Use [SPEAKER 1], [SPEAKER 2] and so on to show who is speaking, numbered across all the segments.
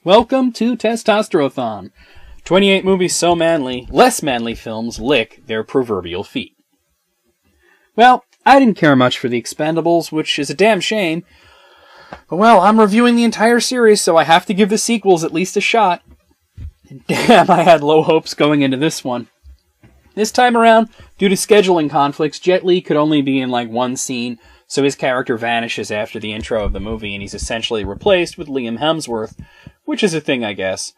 [SPEAKER 1] Welcome to Testosterothon. 28 movies so manly, less manly films lick their proverbial feet. Well, I didn't care much for the Expendables, which is a damn shame. But well, I'm reviewing the entire series, so I have to give the sequels at least a shot. And damn, I had low hopes going into this one. This time around, due to scheduling conflicts, Jet Li could only be in like one scene, so his character vanishes after the intro of the movie, and he's essentially replaced with Liam Hemsworth, which is a thing, I guess.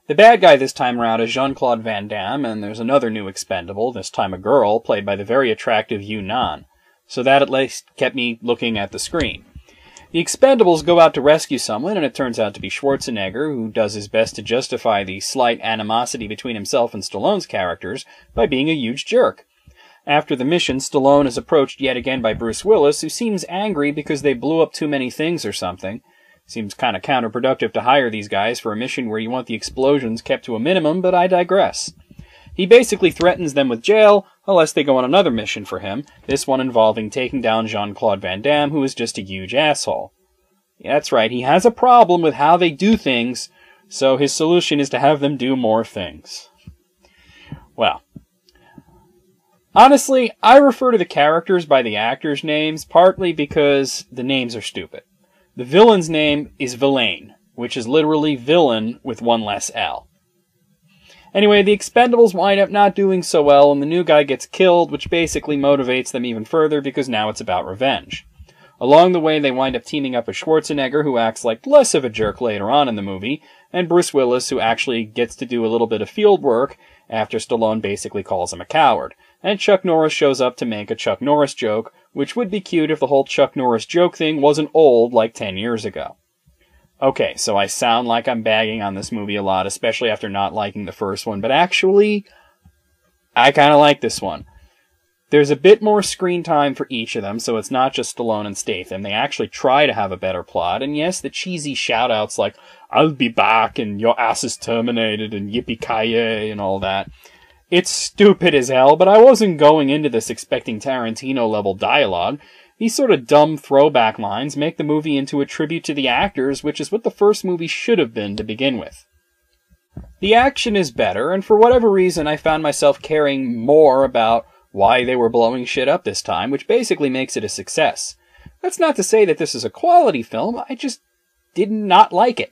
[SPEAKER 1] The bad guy this time around is Jean-Claude Van Damme, and there's another new Expendable, this time a girl, played by the very attractive Yu Nan. So that at least kept me looking at the screen. The Expendables go out to rescue someone, and it turns out to be Schwarzenegger, who does his best to justify the slight animosity between himself and Stallone's characters by being a huge jerk. After the mission, Stallone is approached yet again by Bruce Willis, who seems angry because they blew up too many things or something. Seems kind of counterproductive to hire these guys for a mission where you want the explosions kept to a minimum, but I digress. He basically threatens them with jail unless they go on another mission for him, this one involving taking down Jean-Claude Van Damme, who is just a huge asshole. Yeah, that's right, he has a problem with how they do things, so his solution is to have them do more things. Well, honestly, I refer to the characters by the actors' names, partly because the names are stupid. The villain's name is Villain, which is literally villain with one less L. Anyway, the Expendables wind up not doing so well, and the new guy gets killed, which basically motivates them even further because now it's about revenge. Along the way, they wind up teaming up with Schwarzenegger, who acts like less of a jerk later on in the movie, and Bruce Willis, who actually gets to do a little bit of field work after Stallone basically calls him a coward. And Chuck Norris shows up to make a Chuck Norris joke, which would be cute if the whole Chuck Norris joke thing wasn't old like 10 years ago. Okay, so I sound like I'm bagging on this movie a lot, especially after not liking the first one, but actually, I kind of like this one. There's a bit more screen time for each of them, so it's not just Stallone and Statham. They actually try to have a better plot, and yes, the cheesy shout-outs like, I'll be back, and your ass is terminated, and yippee-ki-yay, and all that. It's stupid as hell, but I wasn't going into this expecting Tarantino-level dialogue. These sort of dumb throwback lines make the movie into a tribute to the actors, which is what the first movie should have been to begin with. The action is better, and for whatever reason I found myself caring more about why they were blowing shit up this time, which basically makes it a success. That's not to say that this is a quality film, I just did not like it.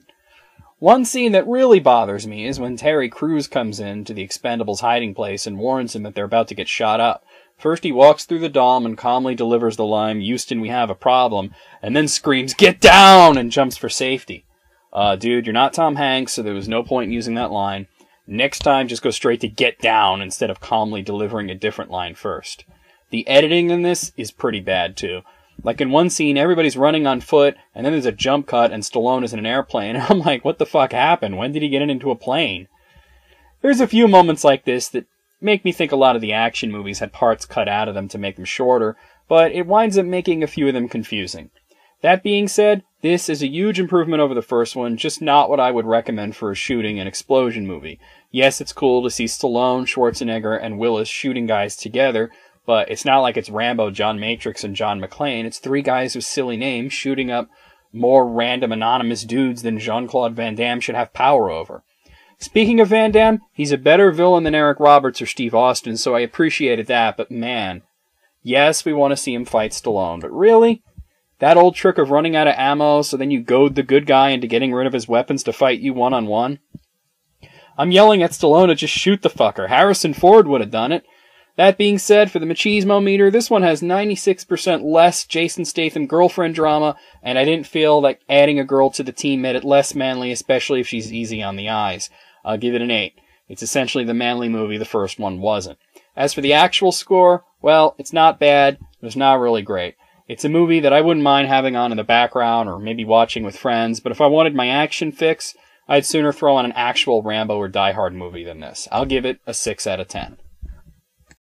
[SPEAKER 1] One scene that really bothers me is when Terry Crews comes in to the Expendables' hiding place and warns him that they're about to get shot up. First he walks through the dome and calmly delivers the line, "Houston, we have a problem," and then screams, "Get down!" and jumps for safety. Dude, you're not Tom Hanks, so there was no point in using that line. Next time, just go straight to "get down" instead of calmly delivering a different line first. The editing in this is pretty bad, too. Like in one scene, everybody's running on foot, and then there's a jump cut, and Stallone is in an airplane. I'm like, what the fuck happened? When did he get into a plane? There's a few moments like this that make me think a lot of the action movies had parts cut out of them to make them shorter, but it winds up making a few of them confusing. That being said, this is a huge improvement over the first one, just not what I would recommend for a shooting and explosion movie. Yes, it's cool to see Stallone, Schwarzenegger, and Willis shooting guys together, but it's not like it's Rambo, John Matrix, and John McClane. It's three guys with silly names shooting up more random anonymous dudes than Jean-Claude Van Damme should have power over. Speaking of Van Damme, he's a better villain than Eric Roberts or Steve Austin, so I appreciated that, but man, yes, we want to see him fight Stallone, but really? That old trick of running out of ammo so then you goad the good guy into getting rid of his weapons to fight you one-on-one? I'm yelling at Stallone to just shoot the fucker. Harrison Ford would have done it. That being said, for the machismo meter, this one has 96% less Jason Statham girlfriend drama, and I didn't feel like adding a girl to the team made it less manly, especially if she's easy on the eyes. I'll give it an 8. It's essentially the manly movie the first one wasn't. As for the actual score, well, it's not bad, but it's not really great. It's a movie that I wouldn't mind having on in the background, or maybe watching with friends, but if I wanted my action fix, I'd sooner throw on an actual Rambo or Die Hard movie than this. I'll give it a 6 out of 10.